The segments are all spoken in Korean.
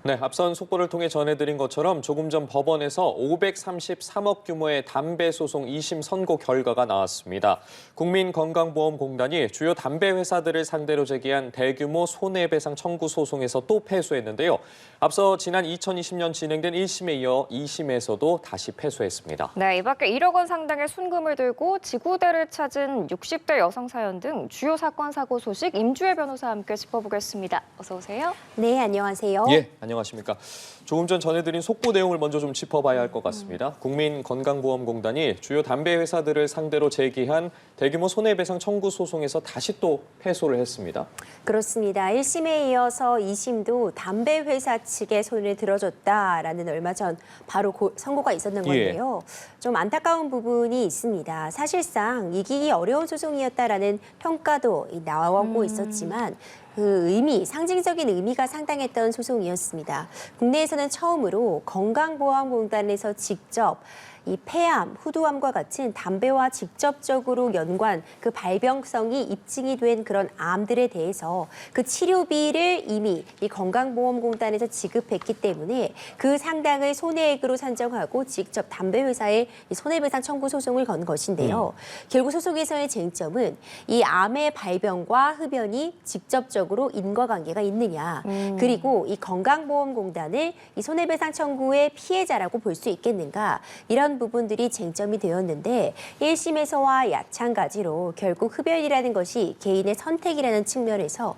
네, 앞선 속보를 통해 전해드린 것처럼 조금 전 법원에서 533억 규모의 담배 소송 2심 선고 결과가 나왔습니다. 국민건강보험공단이 주요 담배 회사들을 상대로 제기한 대규모 손해배상 청구 소송에서 또 패소했는데요. 앞서 지난 2020년 진행된 1심에 이어 2심에서도 다시 패소했습니다. 네, 이 밖에 1억 원 상당의 순금을 들고 지구대를 찾은 60대 여성 사연 등 주요 사건 사고 소식 임주혜 변호사와 함께 짚어보겠습니다. 어서 오세요. 네, 안녕하세요. 예, 안녕하십니까. 조금 전 전해드린 속보 내용을 먼저 좀 짚어봐야 할 것 같습니다. 국민건강보험공단이 주요 담배 회사들을 상대로 제기한 대규모 손해배상 청구 소송에서 다시 또 패소를 했습니다. 그렇습니다. 1심에 이어서 2심도 담배 회사 측에 손을 들어줬다라는 얼마 전 바로 선고가 있었는 건데요. 좀 안타까운 부분이 있습니다. 사실상 이기기 어려운 소송이었다라는 평가도 나오고 있었지만 그 의미, 상징적인 의미가 상당했던 소송이었습니다. 국내에서는 처음으로 건강보험공단에서 직접 이 폐암, 후두암과 같은 담배와 직접적으로 연관 그 발병성이 입증이 된 그런 암들에 대해서 그 치료비를 이미 이 건강보험공단에서 지급했기 때문에 그 상당을 손해액으로 산정하고 직접 담배 회사에 이 손해배상 청구 소송을 건 것인데요. 결국 소송에서의 쟁점은 이 암의 발병과 흡연이 직접적으로 인과관계가 있느냐, 그리고 이 건강보험공단을 이 손해배상 청구의 피해자라고 볼 수 있겠는가, 이런 부분들이 쟁점이 되었는데 1심에서와 마찬가지로 결국 흡연이라는 것이 개인의 선택이라는 측면에서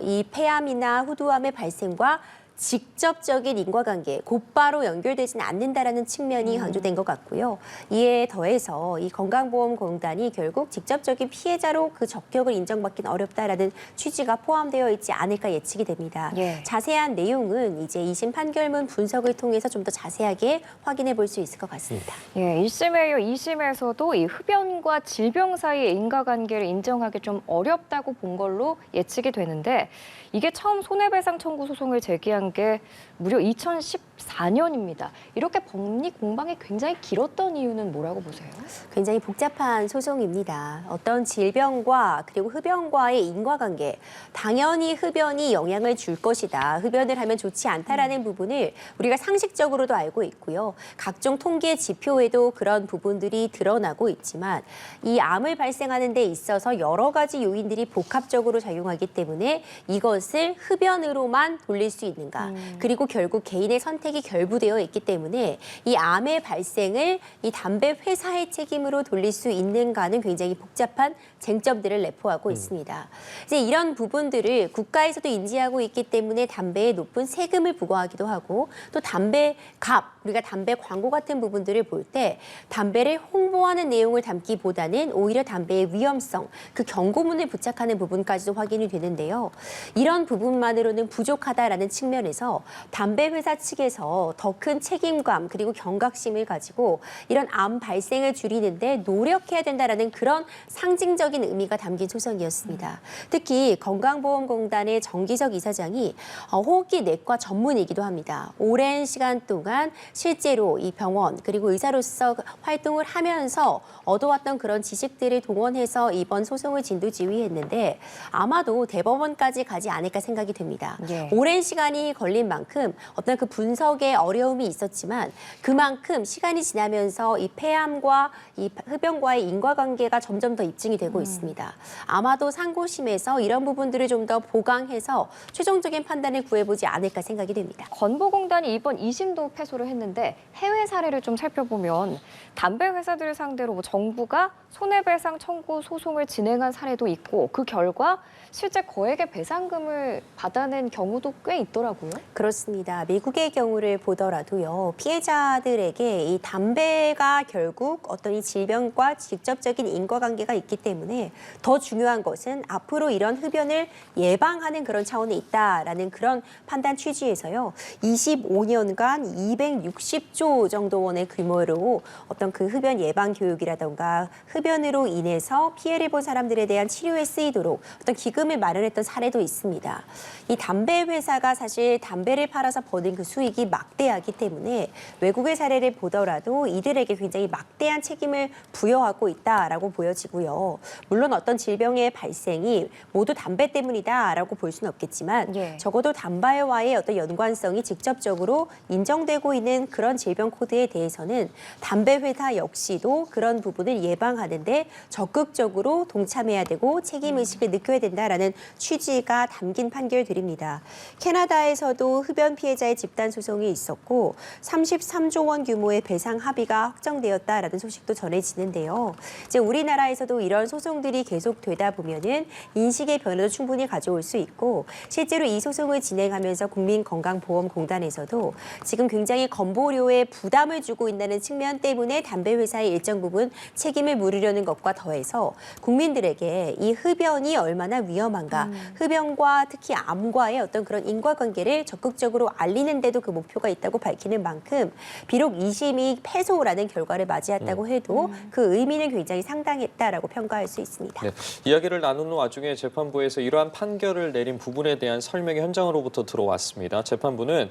이 폐암이나 후두암의 발생과 직접적인 인과관계, 곧바로 연결되지는 않는다라는 측면이 강조된 것 같고요. 이에 더해서 이 건강보험공단이 결국 직접적인 피해자로 그 적격을 인정받기는 어렵다라는 취지가 포함되어 있지 않을까 예측이 됩니다. 자세한 내용은 이제 2심 판결문 분석을 통해서 좀 더 자세하게 확인해 볼 수 있을 것 같습니다. 1심에 이어 2심에서도 이 흡연과 질병 사이의 인과관계를 인정하기 좀 어렵다고 본 걸로 예측이 되는데 이게 처음 손해배상 청구 소송을 제기한 게 무려 2014년입니다. 이렇게 법리 공방이 굉장히 길었던 이유는 뭐라고 보세요? 굉장히 복잡한 소송입니다. 어떤 질병과 그리고 흡연과의 인과관계, 당연히 흡연이 영향을 줄 것이다, 흡연을 하면 좋지 않다라는 부분을 우리가 상식적으로도 알고 있고요. 각종 통계 지표에도 그런 부분들이 드러나고 있지만 이 암을 발생하는 데 있어서 여러 가지 요인들이 복합적으로 작용하기 때문에 이것을 흡연으로만 돌릴 수 있는가, 그리고 결국 개인의 선택이 결부되어 있기 때문에 이 암의 발생을 이 담배 회사의 책임으로 돌릴 수 있는가는 굉장히 복잡한 쟁점들을 내포하고 있습니다. 이제 이런 부분들을 국가에서도 인지하고 있기 때문에 담배에 높은 세금을 부과하기도 하고, 또 담배 값, 우리가 담배 광고 같은 부분들을 볼 때 담배를 홍보하는 내용을 담기보다는 오히려 담배의 위험성, 그 경고문을 부착하는 부분까지도 확인이 되는데요. 이런 부분만으로는 부족하다라는 측면에서 담배 회사 측에서 더 큰 책임감 그리고 경각심을 가지고 이런 암 발생을 줄이는데 노력해야 된다라는 그런 상징적인 의미가 담긴 소송이었습니다. 특히 건강보험공단의 정기석 이사장이 호흡기 내과 전문이기도 합니다. 오랜 시간 동안 실제로 이 병원 그리고 의사로서 활동을 하면서 얻어왔던 그런 지식들을 동원해서 이번 소송을 진두지휘했는데 아마도 대법원까지 가지 않을까 생각이 됩니다. 오랜 시간이 걸린 만큼 어떤 그 분석에 어려움이 있었지만 그만큼 시간이 지나면서 이 폐암과 이 흡연과의 인과관계가 점점 더 입증이 되고 있습니다. 아마도 상고심에서 이런 부분들을 좀 더 보강해서 최종적인 판단을 구해보지 않을까 생각이 됩니다. 건보공단이 이번 2심도 패소를 했는데 해외 사례를 좀 살펴보면 담배 회사들을 상대로 정부가 손해배상 청구 소송을 진행한 사례도 있고 그 결과 실제 거액의 배상금을 받아낸 경우도 꽤 있더라고요. 그렇습니다. 미국의 경우를 보더라도요, 피해자들에게 이 담배가 결국 어떤 이 질병과 직접적인 인과관계가 있기 때문에 더 중요한 것은 앞으로 이런 흡연을 예방하는 그런 차원에 있다라는 그런 판단 취지에서요, 25년간 260조 정도 원의 규모로 어떤 그 흡연 예방 교육이라던가 흡연으로 인해서 피해를 본 사람들에 대한 치료에 쓰이도록 어떤 기금을 마련했던 사례도 있습니다. 이 담배 회사가 사실 사실 담배를 팔아서 버는 그 수익이 막대하기 때문에 외국의 사례를 보더라도 이들에게 굉장히 막대한 책임을 부여하고 있다라고 보여지고요. 물론 어떤 질병의 발생이 모두 담배 때문이다라고 볼 수는 없겠지만 예. 적어도 담배와의 어떤 연관성이 직접적으로 인정되고 있는 그런 질병 코드에 대해서는 담배 회사 역시도 그런 부분을 예방하는 데 적극적으로 동참해야 되고 책임의식을 느껴야 된다라는 취지가 담긴 판결들입니다. 캐나다에서도 흡연 피해자의 집단 소송이 있었고 33조 원 규모의 배상 합의가 확정되었다라는 소식도 전해지는데요. 이제 우리나라에서도 이런 소송들이 계속되다 보면은 인식의 변화도 충분히 가져올 수 있고 실제로 이 소송을 진행하면서 국민건강보험공단에서도 지금 굉장히 건보료에 부담을 주고 있다는 측면 때문에 담배 회사의 일정 부분 책임을 물으려는 것과 더해서 국민들에게 이 흡연이 얼마나 위험한가, 흡연과 특히 암과의 어떤 그런 인과관계를 적극적으로 알리는 데도 그 목표가 있다고 밝히는 만큼 비록 2심이 패소라는 결과를 맞이했다고 해도 그 의미는 굉장히 상당했다라고 평가할 수 있습니다. 네, 이야기를 나누는 와중에 재판부에서 이러한 판결을 내린 부분에 대한 설명이 현장으로부터 들어왔습니다. 재판부는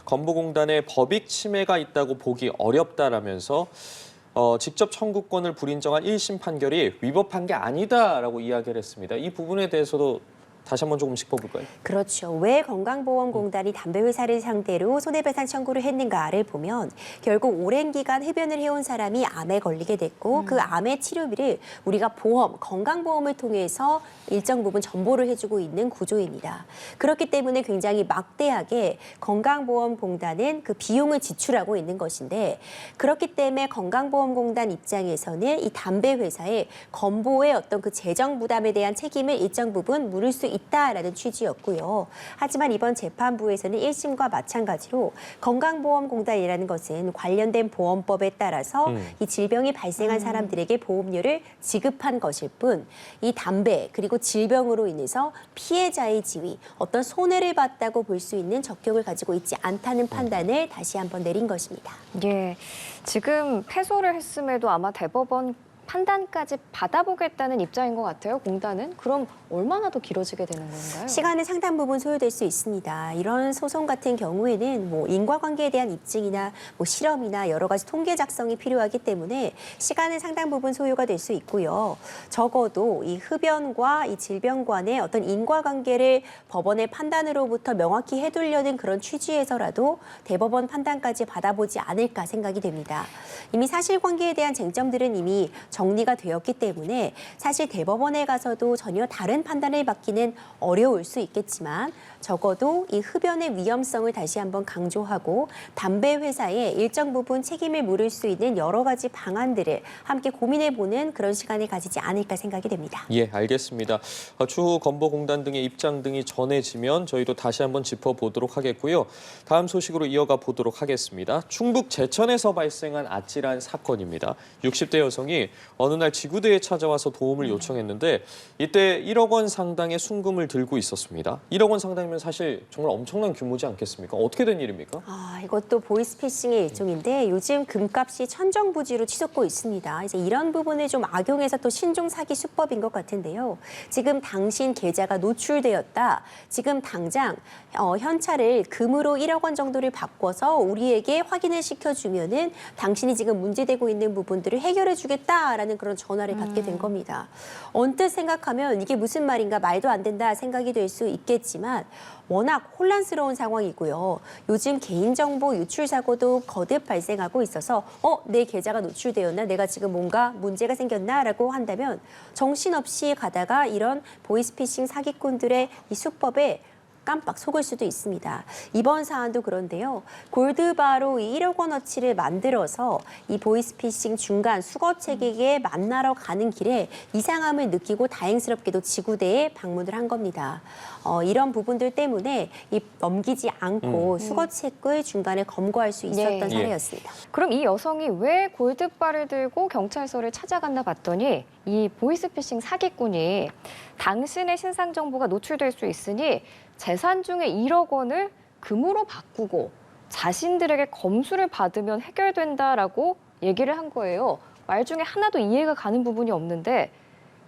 건보공단의 법익 침해가 있다고 보기 어렵다라면서 직접 청구권을 불인정한 1심 판결이 위법한 게 아니다라고 이야기를 했습니다. 이 부분에 대해서도 다시 한번 조금 짚어볼까요? 그렇죠. 왜 건강보험공단이 담배 회사를 상대로 손해배상 청구를 했는가를 보면 결국 오랜 기간 흡연을 해온 사람이 암에 걸리게 됐고 그 암의 치료비를 우리가 보험, 건강보험을 통해서 일정 부분 전보를 해주고 있는 구조입니다. 그렇기 때문에 굉장히 막대하게 건강보험공단은 그 비용을 지출하고 있는 것인데 그렇기 때문에 건강보험공단 입장에서는 이 담배 회사의 건보의 어떤 그 재정 부담에 대한 책임을 일정 부분 물을 수 있다라는 취지였고요. 하지만 이번 재판부에서는 1심과 마찬가지로 건강보험공단이라는 것은 관련된 보험법에 따라서 이 질병이 발생한 사람들에게 보험료를 지급한 것일 뿐 이 담배 그리고 질병으로 인해서 피해자의 지위, 어떤 손해를 봤다고 볼 수 있는 적격을 가지고 있지 않다는 판단을 다시 한번 내린 것입니다. 예, 지금 패소를 했음에도 아마 대법원 판단까지 받아보겠다는 입장인 것 같아요. 공단은 그럼 얼마나 더 길어지게 되는 건가요? 시간은 상당 부분 소요될 수 있습니다. 이런 소송 같은 경우에는 뭐 인과관계에 대한 입증이나 뭐 실험이나 여러 가지 통계 작성이 필요하기 때문에 시간은 상당 부분 소요가 될 수 있고요. 적어도 이 흡연과 이 질병 간의 어떤 인과관계를 법원의 판단으로부터 명확히 해두려는 그런 취지에서라도 대법원 판단까지 받아보지 않을까 생각이 됩니다. 이미 사실관계에 대한 쟁점들은 이미 정리가 되었기 때문에 사실 대법원에 가서도 전혀 다른 판단을 받기는 어려울 수 있겠지만 적어도 이 흡연의 위험성을 다시 한번 강조하고 담배 회사에 일정 부분 책임을 물을 수 있는 여러 가지 방안들을 함께 고민해보는 그런 시간을 가지지 않을까 생각이 됩니다. 예, 알겠습니다. 추후 건보공단 등의 입장 등이 전해지면 저희도 다시 한번 짚어보도록 하겠고요. 다음 소식으로 이어가 보도록 하겠습니다. 충북 제천에서 발생한 아찔한 사건입니다. 60대 여성이 어느 날 지구대에 찾아와서 도움을 요청했는데 이때 1억 원 상당의 순금을 들고 있었습니다. 1억 원 상당이면 사실 정말 엄청난 규모지 않겠습니까? 어떻게 된 일입니까? 이것도 보이스피싱의 일종인데 요즘 금값이 천정부지로 치솟고 있습니다. 이제 이런 부분을 좀 악용해서 또 신종 사기 수법인 것 같은데요. 지금 당신 계좌가 노출되었다. 지금 당장 현찰을 금으로 1억 원 정도를 바꿔서 우리에게 확인을 시켜주면은 당신이 지금 문제되고 있는 부분들을 해결해주겠다라는 그런 전화를 받게 된 겁니다. 언뜻 생각하면 이게 무슨 말인가 말도 안 된다 생각이 될 수 있겠지만 워낙 혼란스러운 상황이고요. 요즘 개인정보 유출 사고도 거듭 발생하고 있어서 내 계좌가 노출되었나? 내가 지금 뭔가 문제가 생겼나? 라고 한다면 정신없이 가다가 이런 보이스피싱 사기꾼들의 이 수법에 깜빡 속을 수도 있습니다. 이번 사안도 그런데요. 골드바로 이 1억 원어치를 만들어서 이 보이스피싱 중간 수거책에게 만나러 가는 길에 이상함을 느끼고 다행스럽게도 지구대에 방문을 한 겁니다. 이런 부분들 때문에 넘기지 않고 수거책을 중간에 검거할 수 있었던 예. 사례였습니다. 그럼 이 여성이 왜 골드바를 들고 경찰서를 찾아갔나 봤더니 이 보이스피싱 사기꾼이 당신의 신상 정보가 노출될 수 있으니 재산 중에 1억 원을 금으로 바꾸고 자신들에게 검수를 받으면 해결된다라고 얘기를 한 거예요. 말 중에 하나도 이해가 가는 부분이 없는데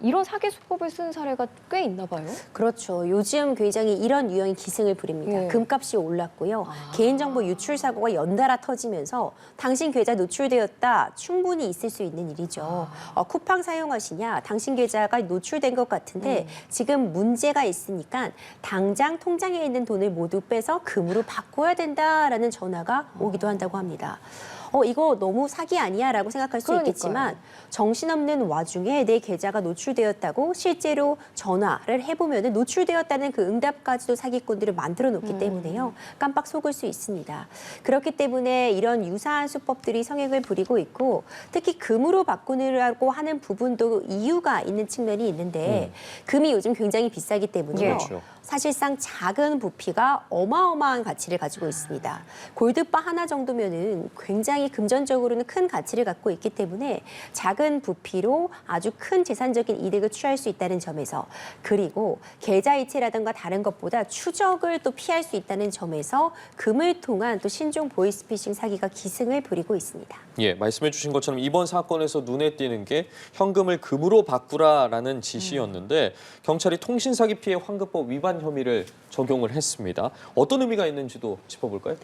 이런 사기 수법을 쓰는 사례가 꽤 있나 봐요. 그렇죠. 요즘 굉장히 이런 유형이 기승을 부립니다. 예. 금값이 올랐고요. 개인정보 유출 사고가 연달아 터지면서 당신 계좌 노출되었다. 충분히 있을 수 있는 일이죠. 쿠팡 사용하시냐? 당신 계좌가 노출된 것 같은데 지금 문제가 있으니까 당장 통장에 있는 돈을 모두 빼서 금으로 바꿔야 된다라는 전화가 오기도 한다고 합니다. 이거 너무 사기 아니야? 라고 생각할 수 그러니까요. 있겠지만 정신없는 와중에 내 계좌가 노출되었다고 실제로 전화를 해보면 노출되었다는 그 응답까지도 사기꾼들을 만들어 놓기 때문에요. 깜빡 속을 수 있습니다. 그렇기 때문에 이런 유사한 수법들이 성행을 부리고 있고 특히 금으로 바꾸느라고 하는 부분도 이유가 있는 측면이 있는데 금이 요즘 굉장히 비싸기 때문에요. 그렇죠. 사실상 작은 부피가 어마어마한 가치를 가지고 있습니다. 골드바 하나 정도면은 굉장히 금전적으로는 큰 가치를 갖고 있기 때문에 작은 부피로 아주 큰 재산적인 이득을 취할 수 있다는 점에서 그리고 계좌이체라든가 다른 것보다 추적을 또 피할 수 있다는 점에서 금을 통한 또 신종 보이스피싱 사기가 기승을 부리고 있습니다. 예, 말씀해 주신 것처럼 이번 사건에서 눈에 띄는 게 현금을 금으로 바꾸라라는 지시였는데 경찰이 통신사기 피해 환급법 위반 혐의를 적용을 했습니다. 어떤 의미가 있는지도 짚어볼까요?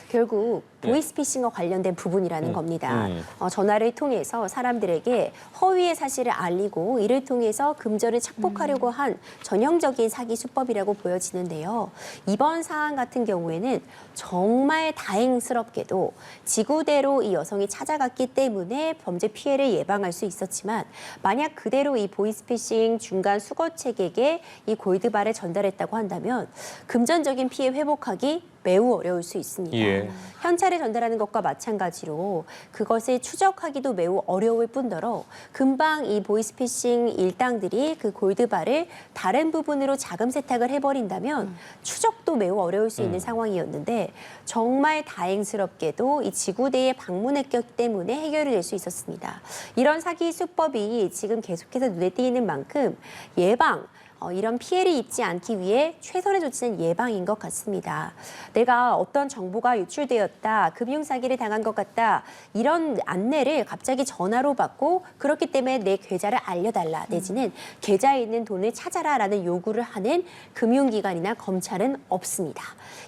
결국 네. 보이스피싱과 관련된 부분이라는 겁니다. 음. 전화를 통해서 사람들에게 허위의 사실을 알리고 이를 통해서 금전을 착복하려고 한 전형적인 사기 수법이라고 보여지는데요. 이번 사안 같은 경우에는 정말 다행스럽게도 지구대로 이 여성이 찾아갔기 때문에 범죄 피해를 예방할 수 있었지만 만약 그대로 이 보이스피싱 중간 수거책에게 이 골드바를 전달했다고 한다면 금전적인 피해 회복하기 매우 어려울 수 있습니다. 예. 현찰을 전달하는 것과 마찬가지로 그것을 추적하기도 매우 어려울 뿐더러 금방 이 보이스피싱 일당들이 그 골드바를 다른 부분으로 자금 세탁을 해버린다면 추적도 매우 어려울 수 있는 상황이었는데 정말 다행스럽게도 이 지구대에 방문했기 때문에 해결이 될 수 있었습니다. 이런 사기 수법이 지금 계속해서 눈에 띄는 만큼 예방, 이런 피해를 입지 않기 위해 최선의 조치는 예방인 것 같습니다. 내가 어떤 정보가 유출되었다, 금융사기를 당한 것 같다, 이런 안내를 갑자기 전화로 받고 그렇기 때문에 내 계좌를 알려달라, 내지는 계좌에 있는 돈을 찾아라라는 요구를 하는 금융기관이나 검찰은 없습니다.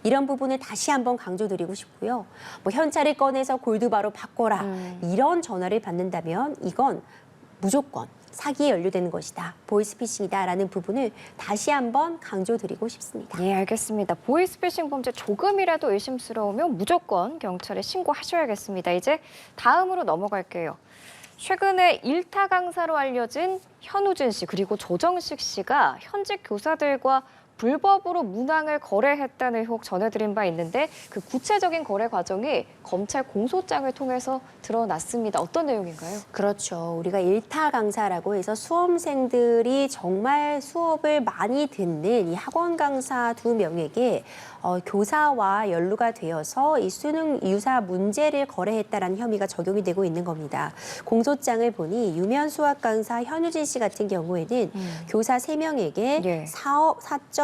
이런 부분을 다시 한번 강조드리고 싶고요. 현찰을 꺼내서 골드바로 바꿔라, 이런 전화를 받는다면 이건 무조건 사기에 연루되는 것이다. 보이스피싱이다라는 부분을 다시 한번 강조드리고 싶습니다. 예, 알겠습니다. 보이스피싱 범죄 조금이라도 의심스러우면 무조건 경찰에 신고하셔야겠습니다. 이제 다음으로 넘어갈게요. 최근에 일타 강사로 알려진 현우진 씨 그리고 조정식 씨가 현직 교사들과 불법으로 문항을 거래했다는 의혹 전해드린 바 있는데 그 구체적인 거래 과정이 검찰 공소장을 통해서 드러났습니다. 어떤 내용인가요? 그렇죠. 우리가 일타 강사라고 해서 수험생들이 정말 수업을 많이 듣는 이 학원 강사 2명에게 교사와 연루가 되어서 이 수능 유사 문제를 거래했다라는 혐의가 적용이 되고 있는 겁니다. 공소장을 보니 유면 수학 강사 현우진 씨 같은 경우에는 교사 3명에게 예. 4억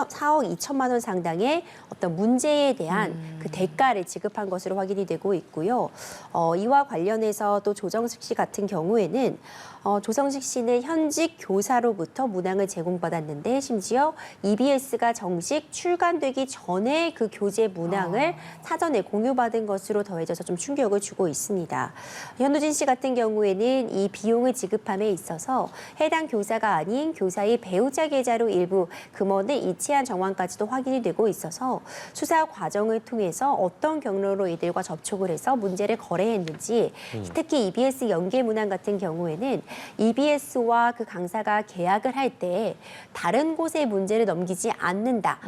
2천만 원 상당의 어떤 문제에 대한 그 대가를 지급한 것으로 확인이 되고 있고요. 이와 관련해서 또 조정식 씨 같은 경우에는 조정식 씨는 현직 교사로부터 문항을 제공받았는데 심지어 EBS가 정식 출간되기 전에 그 교재 문항을 사전에 공유받은 것으로 더해져서 좀 충격을 주고 있습니다. 현우진 씨 같은 경우에는 이 비용을 지급함에 있어서 해당 교사가 아닌 교사의 배우자 계좌로 일부 금원을 이체한 정황까지도 확인이 되고 있어서 수사 과정을 통해서 어떤 경로로 이들과 접촉을 해서 문제를 거래했는지 특히 EBS 연계 문항 같은 경우에는 EBS와 그 강사가 계약을 할 때 다른 곳에 문제를 넘기지 않는다.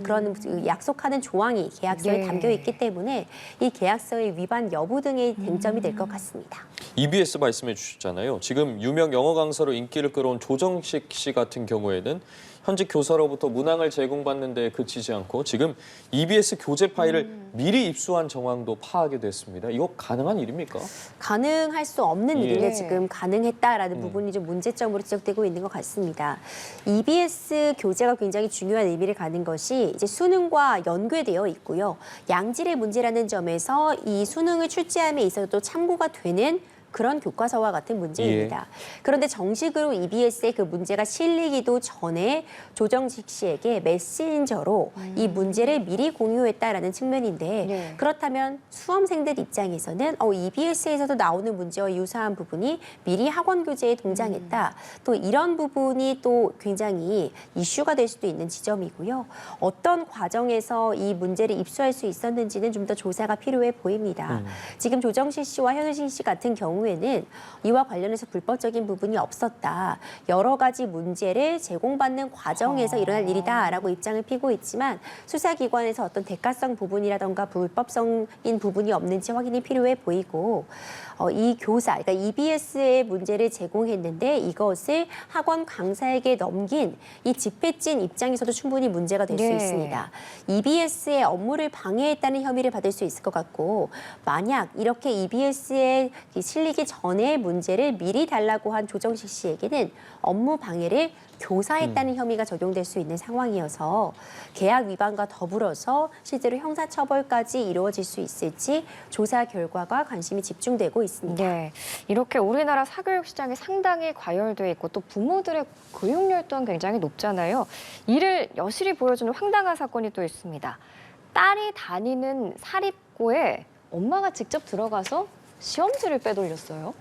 그런 약속하는 조항이 계약서에 예. 담겨 있기 때문에 이 계약서의 위반 여부 등의 쟁점이 될 것 같습니다. EBS 말씀해 주셨잖아요. 지금 유명 영어 강사로 인기를 끌어온 조정식 씨 같은 경우에는 현직 교사로부터 문항을 제공받는 데 그치지 않고 지금 EBS 교재 파일을 미리 입수한 정황도 파악이 됐습니다. 이거 가능한 일입니까? 가능할 수 없는 예. 일인데 지금 가능했다라는 부분이 좀 문제점으로 지적되고 있는 것 같습니다. EBS 교재가 굉장히 중요한 의미를 갖는 것이 이제 수능과 연계되어 있고요. 양질의 문제라는 점에서 이 수능을 출제함에 있어서 또 참고가 되는 그런 교과서와 같은 문제입니다. 그런데 정식으로 EBS에 그 문제가 실리기도 전에 조정식 씨에게 메신저로 이 문제를 미리 공유했다라는 측면인데 네. 그렇다면 수험생들 입장에서는 EBS에서도 나오는 문제와 유사한 부분이 미리 학원 교재에 동장했다. 또 이런 부분이 또 굉장히 이슈가 될 수도 있는 지점이고요. 어떤 과정에서 이 문제를 입수할 수 있었는지는 좀 더 조사가 필요해 보입니다. 지금 조정식 씨와 현우신 씨 같은 경우에는 이와 관련해서 불법적인 부분이 없었다. 여러 가지 문제를 제공받는 과정에서 일어날 일이다라고 입장을 피고 있지만 수사기관에서 어떤 대가성 부분이라던가 불법성인 부분이 없는지 확인이 필요해 보이고 이 교사, 그러니까 EBS의 문제를 제공했는데 이것을 학원 강사에게 넘긴 이 집회진 입장에서도 충분히 문제가 될 수 네. 있습니다. EBS의 업무를 방해했다는 혐의를 받을 수 있을 것 같고 만약 이렇게 EBS에 실리기 전에 문제를 미리 달라고 한 조정식 씨에게는 업무 방해를 교사했다는 혐의가 적용될 수 있는 상황이어서 계약 위반과 더불어서 실제로 형사처벌까지 이루어질 수 있을지 조사 결과가 관심이 집중되고 있습니다. 네, 이렇게 우리나라 사교육 시장이 상당히 과열돼 있고 또 부모들의 교육열 또한 굉장히 높잖아요. 이를 여실히 보여주는 황당한 사건이 또 있습니다. 딸이 다니는 사립고에 엄마가 직접 들어가서 시험지를 빼돌렸어요.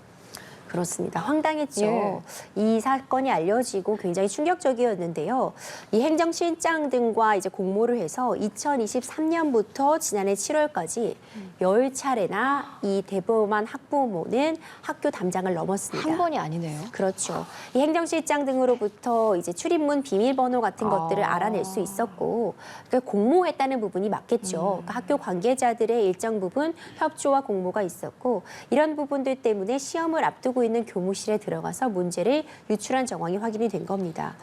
그렇습니다. 황당했죠. 예. 이 사건이 알려지고 굉장히 충격적이었는데요. 이 행정실장 등과 이제 공모를 해서 2023년부터 지난해 7월까지 10차례나 이 대범한 학부모는 학교 담장을 넘었습니다. 한 번이 아니네요. 그렇죠. 이 행정실장 등으로부터 이제 출입문 비밀번호 같은 것들을 알아낼 수 있었고, 그러니까 공모했다는 부분이 맞겠죠. 그러니까 학교 관계자들의 일정 부분 협조와 공모가 있었고, 이런 부분들 때문에 시험을 앞두고 있는 교무실에 들어가서 문제를 유출한 정황이 확인이 된 겁니다.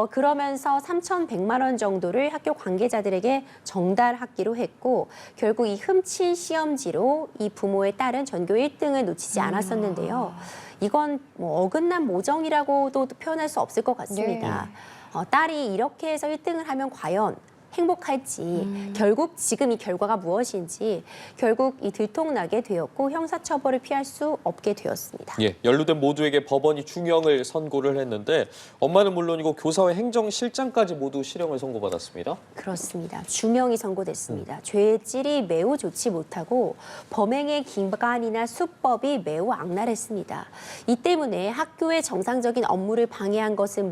그러면서 3,100만 원 정도를 학교 관계자들에게 정달하기로 했고, 결국 이 훔친 시험지로 이 부모의 딸은 전교 1등을 놓치지 않았었는데요. 이건 뭐 어긋난 모정이라고도 표현할 수 없을 것 같습니다. 딸이 이렇게 해서 1등을 하면 과연 행복할지, 결국 지금 이 결과가 무엇인지 결국 이 들통나게 되었고 형사처벌을 피할 수 없게 되었습니다. 예, 연루된 모두에게 법원이 중형을 선고를 했는데 엄마는 물론이고 교사와 행정실장까지 모두 실형을 선고받았습니다. 그렇습니다. 중형이 선고됐습니다. 죄의 질이 매우 좋지 못하고 범행의 기간이나 수법이 매우 악랄했습니다. 이 때문에 학교의 정상적인 업무를 방해한 것은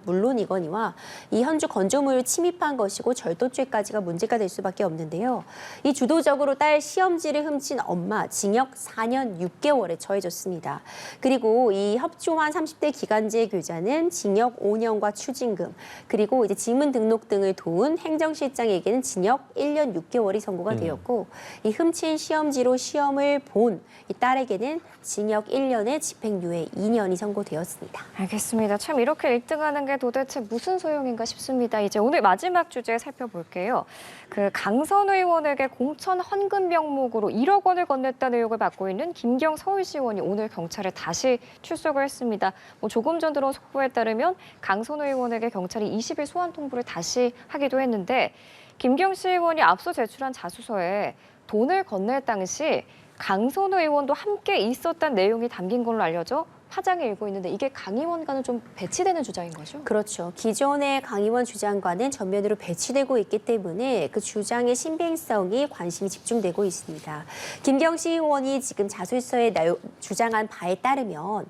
물론이거니와 이 현주 건조물을 침입한 것이고 절도죄까지가 문제가 될 수밖에 없는데요. 이 주도적으로 딸 시험지를 훔친 엄마 징역 4년 6개월에 처해졌습니다. 그리고 이 협조한 30대 기간제 교자는 징역 5년과 추징금, 그리고 이제 지문 등록 등을 도운 행정실장에게는 징역 1년 6개월이 선고가 되었고, 이 훔친 시험지로 시험을 본 이 딸에게는 징역 1년에 집행유예 2년이 선고되었습니다. 알겠습니다. 참 이렇게 1등하는 게 도대체 무슨 소용인가 싶습니다. 이제 오늘 마지막 주제 살펴볼게요. 그 강선 의원에게 공천 헌금 명목으로 1억 원을 건넸다는 의혹을 받고 있는 김경 서울시 의원이 오늘 경찰에 다시 출석을 했습니다. 조금 전 들어온 속보에 따르면 강선 의원에게 경찰이 20일 소환 통보를 다시 하기도 했는데 김경시 의원이 앞서 제출한 자수서에 돈을 건넬 당시 강선우 의원도 함께 있었다는 내용이 담긴 걸로 알려져 파장이 일고 있는데 이게 강 의원과는 좀 배치되는 주장인 거죠? 그렇죠. 기존의 강 의원 주장과는 전면으로 배치되고 있기 때문에 그 주장의 신빙성이 관심이 집중되고 있습니다. 김경시 의원이 지금 자술서에 주장한 바에 따르면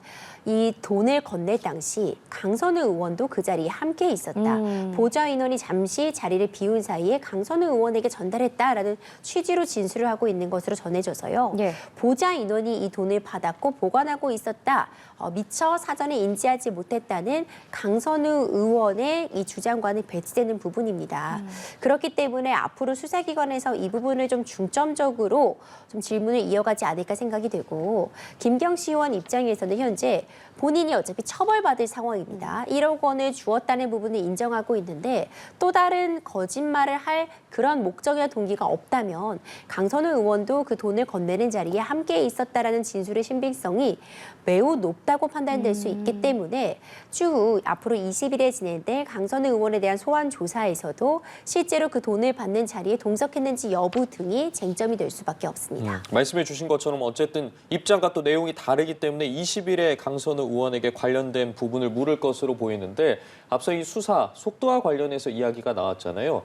이 돈을 건넬 당시 강선우 의원도 그 자리에 함께 있었다. 보좌 인원이 잠시 자리를 비운 사이에 강선우 의원에게 전달했다라는 취지로 진술을 하고 있는 것으로 전해져서요. 예. 보좌 인원이 이 돈을 받았고 보관하고 있었다. 미처 사전에 인지하지 못했다는 강선우 의원의 이 주장과는 배치되는 부분입니다. 그렇기 때문에 앞으로 수사기관에서 이 부분을 좀 중점적으로 좀 질문을 이어가지 않을까 생각이 되고, 김경시 의원 입장에서는 현재 본인이 어차피 처벌받을 상황입니다. 1억 원을 주었다는 부분을 인정하고 있는데 또 다른 거짓말을 할 그런 목적이나 동기가 없다면 강선우 의원도 그 돈을 건네는 자리에 함께 있었다라는 진술의 신빙성이 매우 높 없다고 판단될 수 있기 때문에 추후 앞으로 20일에 진행될 강선우 의원에 대한 소환 조사에서도 실제로 그 돈을 받는 자리에 동석했는지 여부 등이 쟁점이 될 수밖에 없습니다. 말씀해 주신 것처럼 어쨌든 입장과 또 내용이 다르기 때문에 20일에 강선우 의원에게 관련된 부분을 물을 것으로 보이는데 앞서 이 수사 속도와 관련해서 이야기가 나왔잖아요.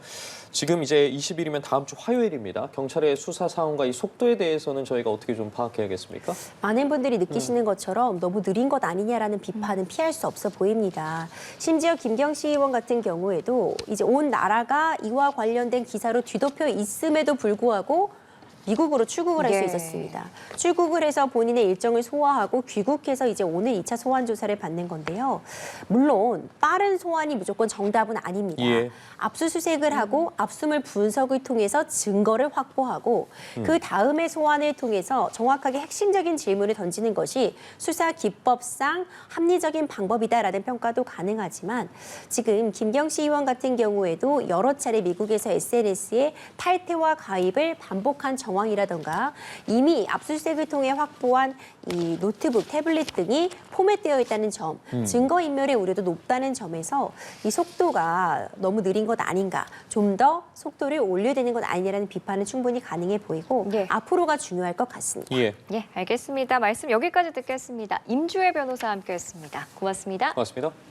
지금 이제 20일이면 다음 주 화요일입니다. 경찰의 수사 상황과 이 속도에 대해서는 저희가 어떻게 좀 파악해야겠습니까? 많은 분들이 느끼시는 것처럼 너무 느린 것 아니냐라는 비판은 피할 수 없어 보입니다. 심지어 김경식 의원 같은 경우에도 이제 온 나라가 이와 관련된 기사로 뒤덮여 있음에도 불구하고 미국으로 출국을 할 수 예. 있었습니다. 출국을 해서 본인의 일정을 소화하고 귀국해서 이제 오늘 2차 소환 조사를 받는 건데요. 물론 빠른 소환이 무조건 정답은 아닙니다. 예. 압수수색을 하고 압수물 분석을 통해서 증거를 확보하고 그 다음에 소환을 통해서 정확하게 핵심적인 질문을 던지는 것이 수사 기법상 합리적인 방법이다라는 평가도 가능하지만 지금 김경식 의원 같은 경우에도 여러 차례 미국에서 SNS에 탈퇴와 가입을 반복한 정황이라던가 이미 압수수색을 통해 확보한 이 노트북, 태블릿 등이 포맷되어 있다는 점, 증거인멸의 우려도 높다는 점에서 이 속도가 너무 느린 것 아닌가, 좀 더 속도를 올려야 되는 것 아니냐라는 비판은 충분히 가능해 보이고 예. 앞으로가 중요할 것 같습니다. 예, 예, 알겠습니다. 말씀 여기까지 듣겠습니다. 임주혜 변호사와 함께했습니다. 고맙습니다. 고맙습니다.